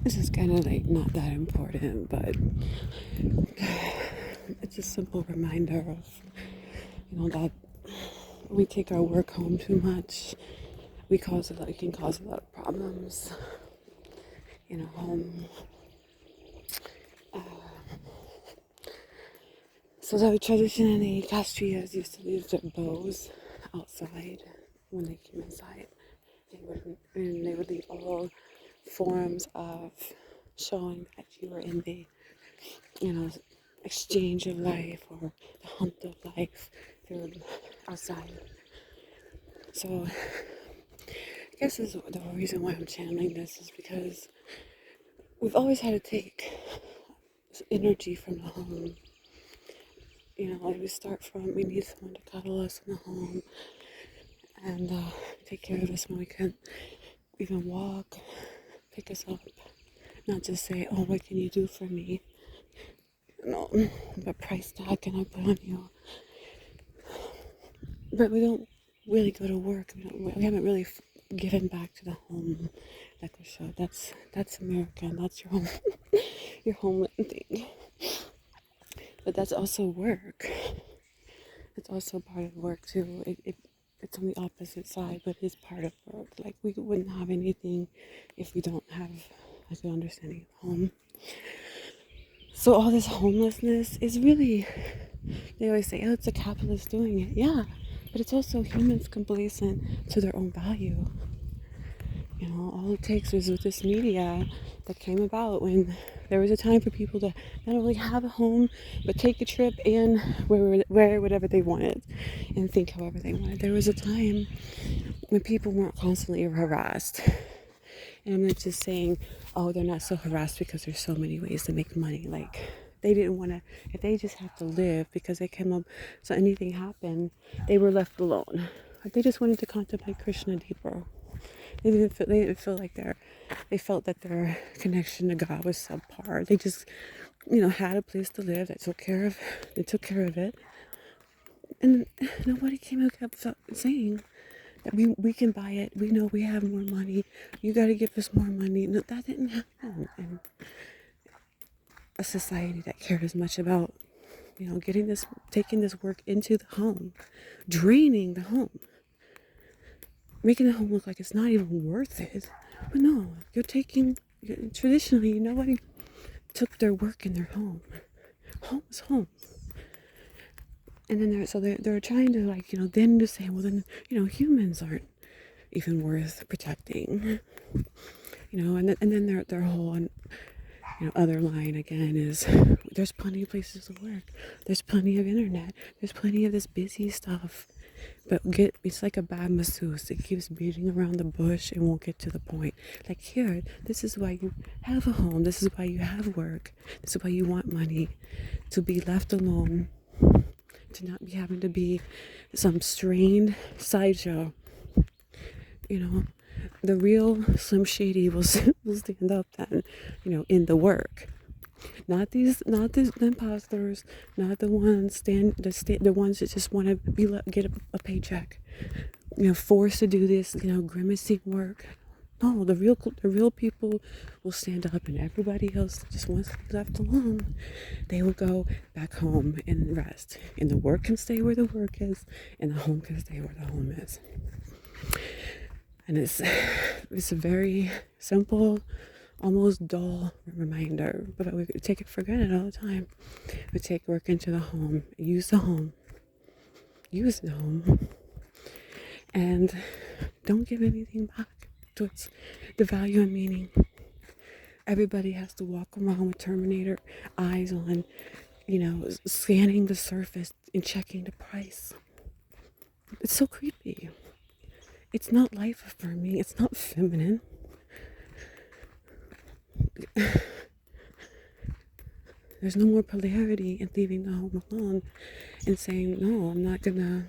This is kind of like not that important, but it's a simple reminder of, that we take our work home too much. We can cause a lot of problems in a home. So traditionally, Katriyas used to leave their bows outside when they came inside. They would leave all forms of showing that you were in the, exchange of life or the hunt of life. They were outside. So I guess the reason why I'm channeling this is because we've always had to take energy from the home. Like we need someone to cuddle us in the home and take care of us when we can't even walk, pick us up, not just say, oh, what can you do for me? What price tag can I put on you? But we don't really go to work. We haven't really given back to the home like we should. That's American. That's your home, your homeland thing. But that's also work. It's also part of work too. It's on the opposite side, but it's part of work. Like we wouldn't have anything if we don't have like an understanding of home. So all this homelessness is really, they always say, oh, it's a capitalist doing it. Yeah, but it's also humans complacent to their own value. All it takes is with this media that came about when there was a time for people to not only have a home, but take a trip and wear whatever they wanted and think however they wanted. There was a time when people weren't constantly harassed. And I'm not just saying, oh, they're not so harassed because there's so many ways to make money. Like, they didn't want to, if they just have to live because they came up, so anything happened, they were left alone. Like, they just wanted to contemplate Krishna deeper. They didn't feel like they felt that their connection to God was subpar. They just, had a place to live they took care of it. And nobody came up saying that we can buy it. We know we have more money. You got to give us more money. No, that didn't happen in a society that cared as much about, taking this work into the home, draining the home. Making the home look like it's not even worth it. But no, traditionally, nobody took their work in their home. Home is home. And then they're trying to then to say, well then, humans aren't even worth protecting. And then their whole, other line again is, there's plenty of places to work. There's plenty of internet. There's plenty of this busy stuff. But it's like a bad masseuse. It keeps beating around the bush and won't get to the point. Like, here, this is why you have a home. This is why you have work. This is why you want money. To be left alone. To not be having to be some strained sideshow. The real Slim Shady will stand up then, in the work. Not these imposters, not the ones the ones that just want to get a paycheck, forced to do this, grimacing work. No, the real people will stand up, and everybody else that just wants to be left alone, they will go back home and rest. And the work can stay where the work is, and the home can stay where the home is. And it's a very simple, almost dull reminder, but we take it for granted all the time. We take work into the home, use the home, and don't give anything back towards the value and meaning. Everybody has to walk around with Terminator eyes on, scanning the surface and checking the price. It's so creepy. It's not life affirming. It's not feminine. There's no more polarity in leaving the home alone and saying, no, I'm not gonna,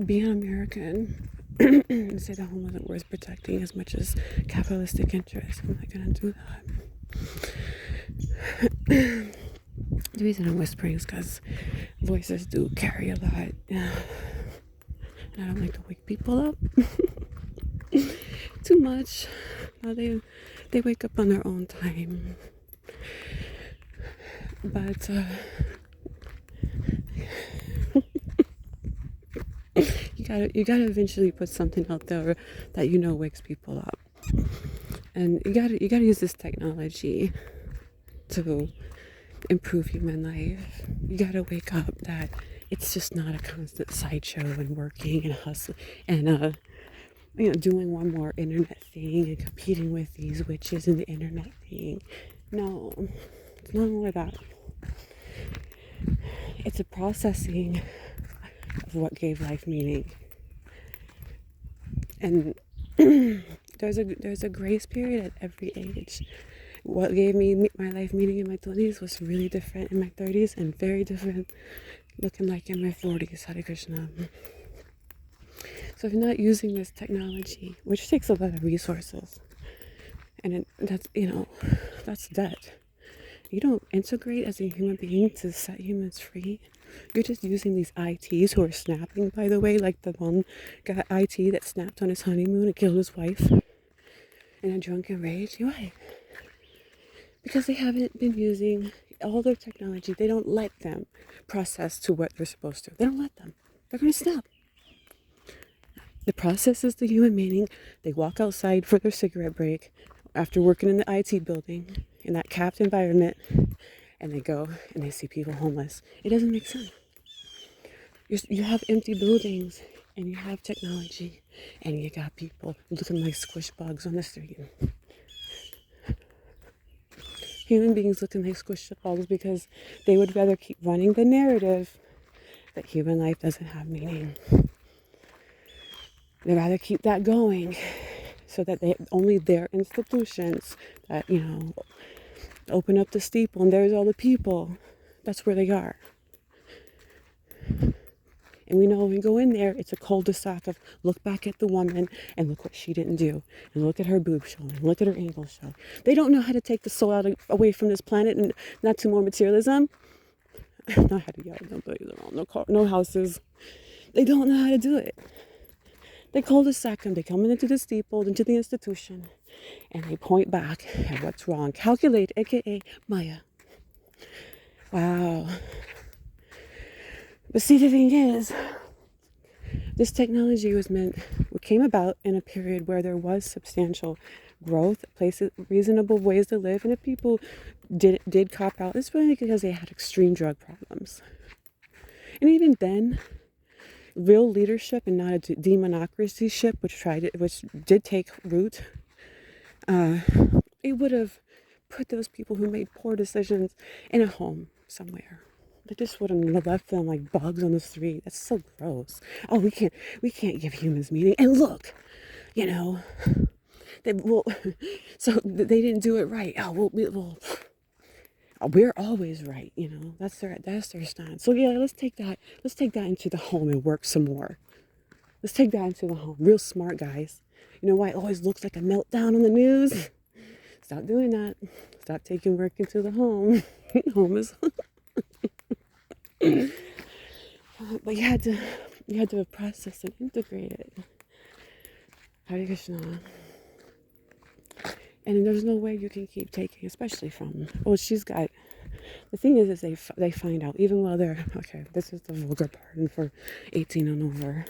be an American and say the home isn't worth protecting as much as capitalistic interests. I'm not gonna do that. The reason I'm whispering is because voices do carry a lot. And I don't like to wake people up. too much. Now they wake up on their own time. But you gotta eventually put something out there that wakes people up. And you gotta use this technology to improve human life. You gotta wake up that it's just not a constant sideshow and working and hustling and doing one more internet thing and competing with these witches in the internet thing. No, it's not more that. It's a processing of what gave life meaning. And there's a grace period at every age. What gave me my life meaning in my 20s was really different in my 30s and very different looking like in my 40s. Hare Krishna. So if you're not using this technology, which takes a lot of resources, and that's debt. You don't integrate as a human being to set humans free. You're just using these ITs who are snapping, by the way, like the one guy IT that snapped on his honeymoon and killed his wife in a drunken rage. Why? Because they haven't been using all their technology. They don't let them process to what they're supposed to. They don't let them. They're going to snap. The process is the human meaning. They walk outside for their cigarette break after working in the IT building in that capped environment, and they go and they see people homeless. It doesn't make sense. You have empty buildings and you have technology and you got people looking like squish bugs on the street. Human beings looking like squish bugs because they would rather keep running the narrative that human life doesn't have meaning. They'd rather keep that going so that only their institutions that, open up the steeple and there's all the people. That's where they are. And we know when we go in there, it's a cul-de-sac of look back at the woman and look what she didn't do. And look at her boob showing, and look at her ankle showing. They don't know how to take the soul away from this planet and not to more materialism. Not how to yell, no buddies around, no car, no houses. They don't know how to do it. They cul-de-sac them. They come into the steeple, into the institution, and they point back at what's wrong. Calculate, aka Maya. Wow. But see, the thing is, this technology came about in a period where there was substantial growth, places, reasonable ways to live, and if people did cop out, it's really because they had extreme drug problems. And even then, real leadership and not a demonacracy ship, which did take root, it would have put those people who made poor decisions in a home somewhere. They just wouldn't have left them like bugs on the street. That's so gross. Oh, we can't give humans meaning. And look, so they didn't do it right. Oh, we're always right. That's their stance. So yeah, let's take that into the home and work some more. Let's take that into the home. Real smart guys. You know why it always looks like a meltdown on the news? Stop doing that. Stop taking work into the home. Home is. But you had to process and integrate it. Hare Krishna. And there's no way you can keep taking, especially from. Well, she's got. The thing is they find out even while they're okay. This is the vulgar pardon for 18 and over.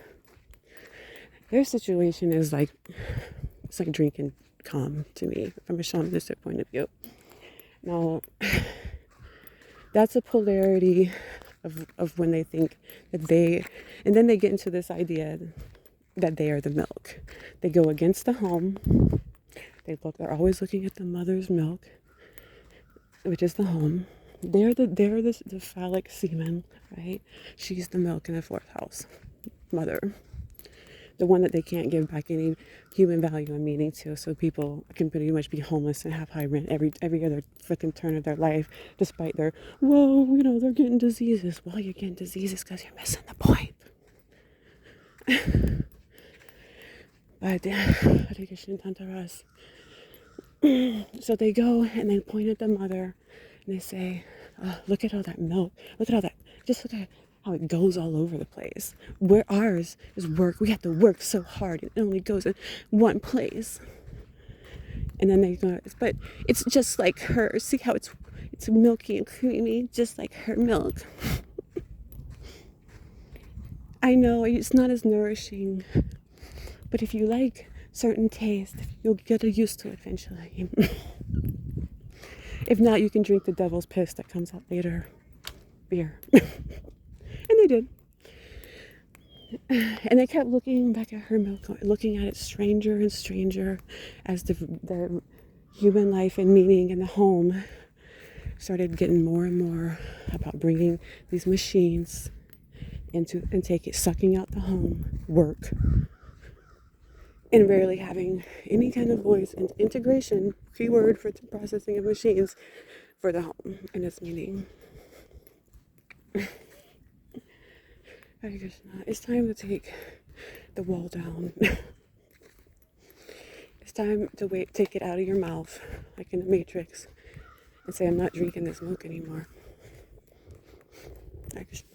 Their situation is like it's like drinking cum to me from a shamanistic point of view. Now, that's a polarity of when they think that and then they get into this idea that they are the milk. They go against the home. They're always looking at the mother's milk, which is the home. They're the phallic semen, right? She's the milk in the fourth house, mother. The one that they can't give back any human value and meaning to, so people can pretty much be homeless and have high rent every other freaking turn of their life, despite their, they're getting diseases. Well, you're getting diseases because you're missing the point. But, so they go and they point at the mother and they say, oh, look at all that milk. Look at all that. Just look at how it goes all over the place. Where ours is work, we have to work so hard. It only goes in one place. And then they go, but it's just like her. See how it's milky and creamy, just like her milk. I know it's not as nourishing, but if you like certain taste, you'll get used to it eventually. If not, you can drink the devil's piss that comes out later. Beer. And they did. And they kept looking back at her milk, looking at it stranger and stranger as the human life and meaning in the home started getting more and more about bringing these machines into and sucking out the home work, and rarely having any kind of voice and integration, keyword for the processing of machines, for the home and its meaning. Hare Krishna. It's time to take the wall down. It's time to take it out of your mouth, like in the Matrix, and say, I'm not drinking this milk anymore. Hare Krishna.